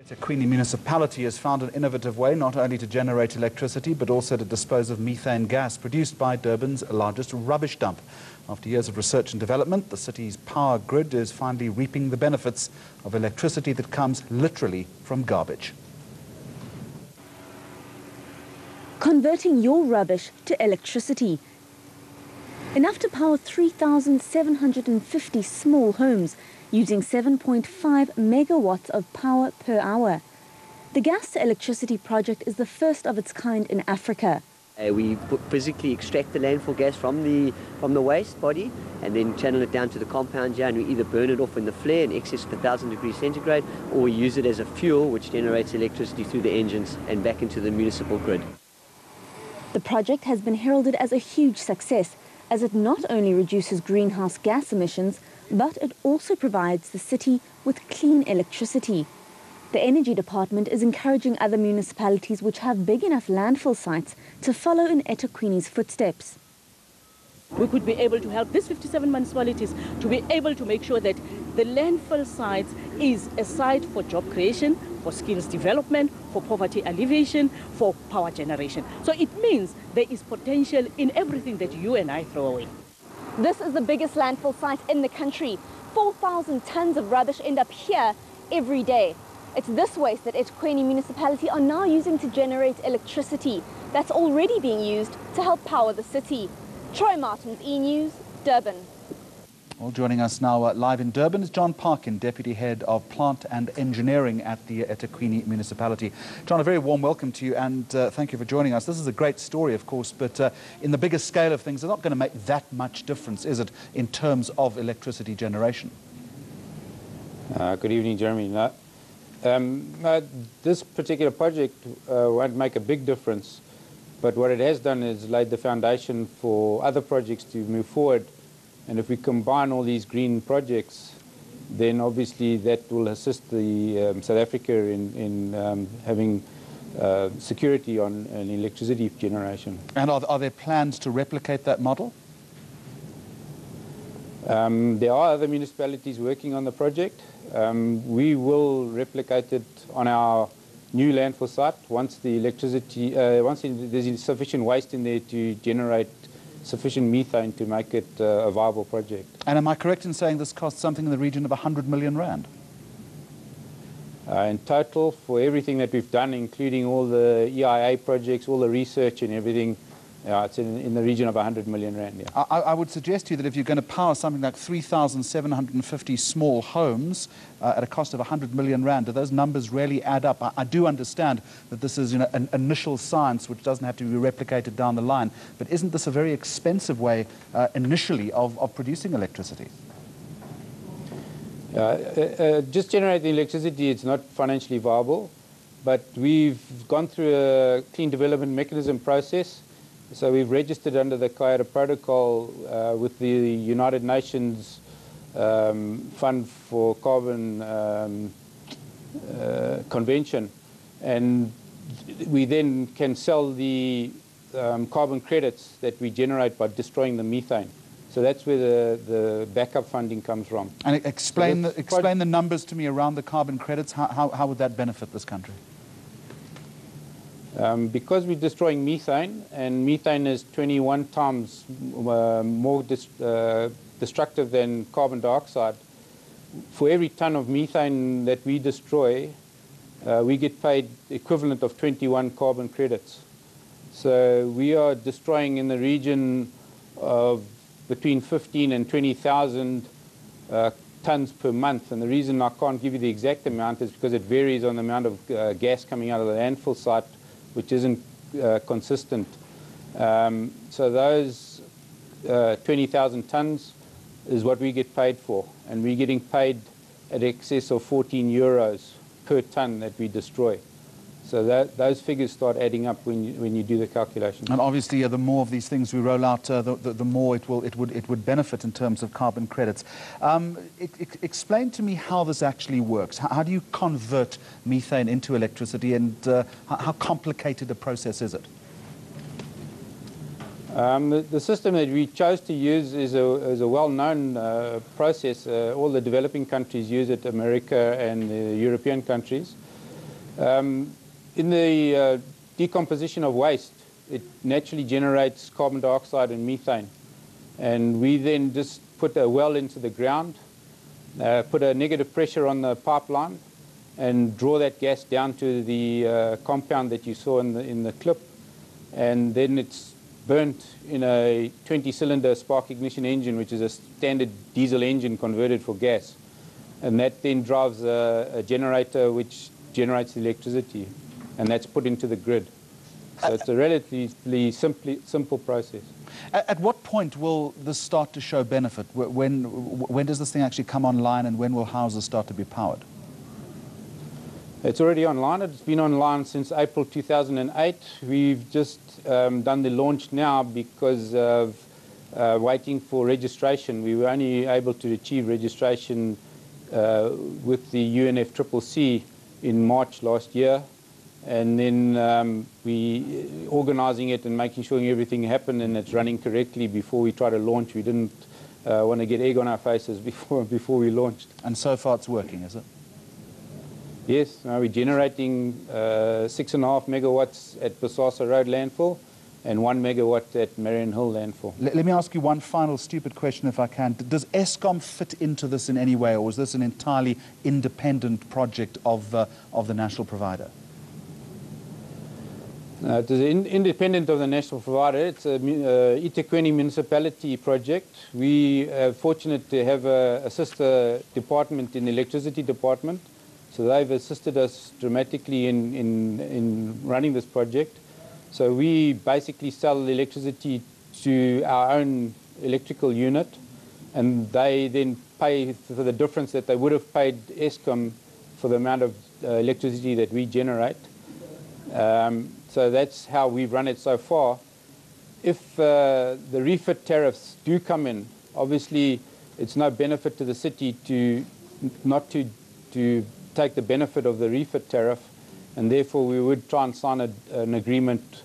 eThekwini municipality has found an innovative way not only to generate electricity but also to dispose of methane gas produced by Durban's largest rubbish dump. After years of research and development, the city's power grid is finally reaping the benefits of electricity that comes literally from garbage. Converting your rubbish to electricity. Enough to power 3,750 small homes using 7.5 megawatts of power per hour. The gas-to-electricity project is the first of its kind in Africa. We physically extract the landfill gas from the waste body and then channel it down to the compound here, and we either burn it off in the flare in excess of 1,000 degrees centigrade, or we use it as a fuel which generates electricity through the engines and back into the municipal grid. The project has been heralded as a huge success, as it not only reduces greenhouse gas emissions, but it also provides the city with clean electricity. The Energy Department is encouraging other municipalities which have big enough landfill sites to follow in eThekwini's footsteps. We could be able to help these 57 municipalities to be able to make sure that the landfill sites is a site for job creation, for skills development, for poverty alleviation, for power generation. So it means there is potential in everything that you and I throw away. This is the biggest landfill site in the country. 4,000 tons of rubbish end up here every day. It's this waste that eThekwini municipality are now using to generate electricity that's already being used to help power the city. Troy Martin's eNews, Durban. Well, joining us now live in Durban is John Parkin, Deputy Head of Plant and Engineering at the eThekwini municipality. John, a very warm welcome to you, and thank you for joining us. This is a great story, of course, but in the bigger scale of things, it's not going to make that much difference, is it, in terms of electricity generation? Good evening, Jeremy. This particular project won't make a big difference, but what it has done is laid the foundation for other projects to move forward. And if we combine all these green projects, then obviously that will assist the South Africa in having security on electricity generation. And are there plans to replicate that model? There are other municipalities working on the project. We will replicate it on our new landfill site once the electricity, there's sufficient waste in there to generate sufficient methane to make it a viable project. And am I correct in saying this costs something in the region of 100 million rand? In total, for everything that we've done, including all the EIA projects, all the research and everything, it's in the region of 100 million rand. Yeah. I would suggest to you that if you're going to power something like 3,750 small homes at a cost of 100 million rand, do those numbers really add up? I do understand that this is an initial science which doesn't have to be replicated down the line, but isn't this a very expensive way initially of producing electricity? Just generating electricity, it's not financially viable, but we've gone through a clean development mechanism process. So we've registered under the Kyoto Protocol with the United Nations Fund for Carbon Convention, and we then can sell the carbon credits that we generate by destroying the methane. So that's where the backup funding comes from. And explain the numbers to me around the carbon credits. How would that benefit this country? Because we're destroying methane, and methane is 21 times more destructive than carbon dioxide, for every ton of methane that we destroy, we get paid equivalent of 21 carbon credits. So we are destroying in the region of between 15 and 20,000 tons per month. And the reason I can't give you the exact amount is because it varies on the amount of gas coming out of the landfill site, which isn't consistent. So those 20,000 tons is what we get paid for, and we're getting paid at excess of 14 euros per ton that we destroy. So those figures start adding up when you do the calculation. And obviously, the more of these things we roll out, the more it would benefit in terms of carbon credits. Explain to me how this actually works. How do you convert methane into electricity, and how complicated a process is it? The system that we chose to use is a well-known process. All the developing countries use it, America and the European countries. In the decomposition of waste, it naturally generates carbon dioxide and methane. And we then just put a well into the ground, put a negative pressure on the pipeline, and draw that gas down to the compound that you saw in the clip. And then it's burnt in a 20-cylinder spark ignition engine, which is a standard diesel engine converted for gas. And that then drives a generator which generates the electricity, and that's put into the grid. So it's a relatively simple process. At what point will this start to show benefit? When does this thing actually come online, and when will houses start to be powered? It's already online. It's been online since April 2008. We've just done the launch now because of waiting for registration. We were only able to achieve registration with the UNFCCC in March last year. And then we organising it and making sure everything happened and it's running correctly before we try to launch. We didn't want to get egg on our faces before we launched. And so far it's working, is it? Yes, we're generating 6.5 megawatts at Bosasa Road landfill and 1 megawatt at Marion Hill landfill. Let me ask you one final stupid question, if I can. Does Eskom fit into this in any way, or is this an entirely independent project of the national provider? It is independent of the national provider. It's a eThekwini municipality project. We are fortunate to have a sister department in the electricity department. So they've assisted us dramatically in running this project. So we basically sell the electricity to our own electrical unit, and they then pay for the difference that they would have paid Eskom for the amount of electricity that we generate. So that's how we've run it so far. If the refit tariffs do come in, obviously it's no benefit to the city not to take the benefit of the refit tariff, and therefore we would try and sign an agreement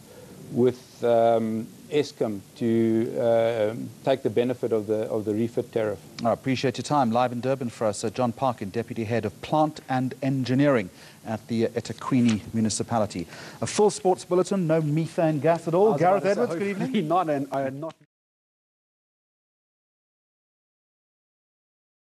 with Eskom to take the benefit of the refit tariff. I appreciate your time. Live in Durban for us, John Parkin, Deputy Head of Plant and Engineering at the eThekwini municipality. A full sports bulletin, no methane gas at all. Gareth Edwards, good evening. Not